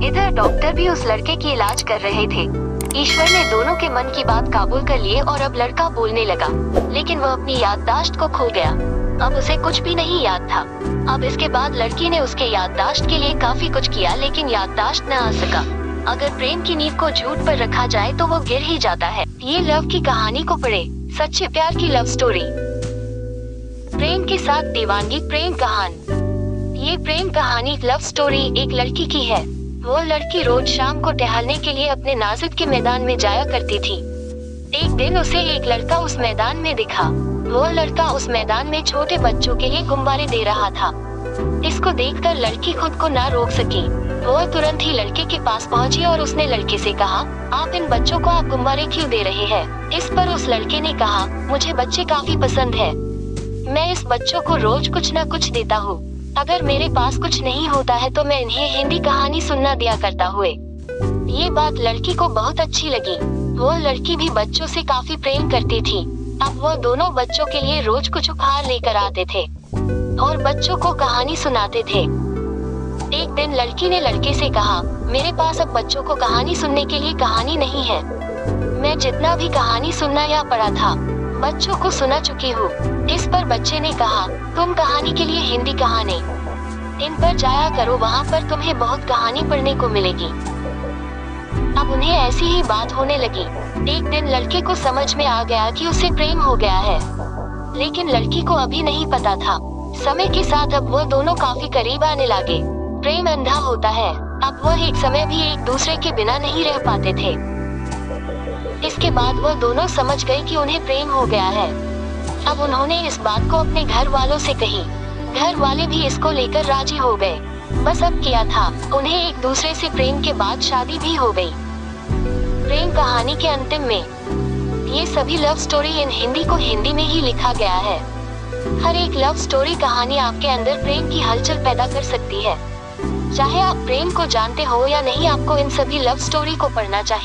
इधर डॉक्टर भी उस लड़के की इलाज कर रहे थे। ईश्वर ने दोनों के मन की बात काबूल कर लिए और अब लड़का बोलने लगा, लेकिन वह अपनी याददाश्त को खो गया। अब उसे कुछ भी नहीं याद था। अब इसके बाद लड़की ने उसके याददाश्त के लिए काफी कुछ किया, लेकिन याददाश्त न आ सका। अगर प्रेम की नींव को झूठ पर रखा जाए तो वो गिर ही जाता है। ये लव की कहानी को पढ़े, सच्चे प्यार की लव स्टोरी। प्रेम के साथ दीवानगी प्रेम कहानी। ये प्रेम कहानी लव स्टोरी एक लड़की की है। वो लड़की रोज शाम को टहलने के लिए अपने नाजुक के मैदान में जाया करती थी। एक दिन उसे एक लड़का उस मैदान में दिखा। वो लड़का उस मैदान में छोटे बच्चों के लिए गुब्बारे दे रहा था। इसको देखकर लड़की खुद को ना रोक सकी। वो तुरंत ही लड़के के पास पहुंची और उसने लड़के से कहा, आप इन बच्चों को आप गुब्बारे क्यों दे रहे हैं? इस पर उस लड़के ने कहा, मुझे बच्चे काफी पसंद है। मैं इस बच्चों को रोज कुछ न कुछ देता हूँ। अगर मेरे पास कुछ नहीं होता है तो मैं इन्हें हिंदी कहानी सुनना दिया करता हुए। ये बात लड़की को बहुत अच्छी लगी। वो लड़की भी बच्चों से काफी प्रेम करती थी। अब वो दोनों बच्चों के लिए रोज कुछ उपहार लेकर आते थे और बच्चों को कहानी सुनाते थे। एक दिन लड़की ने लड़के से कहा, मेरे पास अब बच्चों को कहानी सुनने के लिए कहानी नहीं है। मैं जितना भी कहानी सुनना या पढ़ा था बच्चों को सुना चुकी हूँ। इस पर बच्चे ने कहा, तुम कहानी के लिए हिंदी कहानी इन पर जाया करो, वहाँ पर तुम्हें बहुत कहानी पढ़ने को मिलेगी। अब उन्हें ऐसी ही बात होने लगी। एक दिन लड़के को समझ में आ गया कि उसे प्रेम हो गया है, लेकिन लड़की को अभी नहीं पता था। समय के साथ अब वो दोनों काफी करीब आने लगे। प्रेम अंधा होता है। अब वो एक समय भी एक दूसरे के बिना नहीं रह पाते थे। इसके बाद वो दोनों समझ गए कि उन्हें प्रेम हो गया है। अब उन्होंने इस बात को अपने घर वालों से कही। घर वाले भी इसको लेकर राजी हो गए। बस अब किया था, उन्हें एक दूसरे से प्रेम के बाद शादी भी हो गई। प्रेम कहानी के अंतिम में ये सभी लव स्टोरी इन हिंदी को हिंदी में ही लिखा गया है। हर एक लव स्टोरी कहानी आपके अंदर प्रेम की हलचल पैदा कर सकती है। चाहे आप प्रेम को जानते हो या नहीं, आपको इन सभी लव स्टोरी को पढ़ना चाहिए।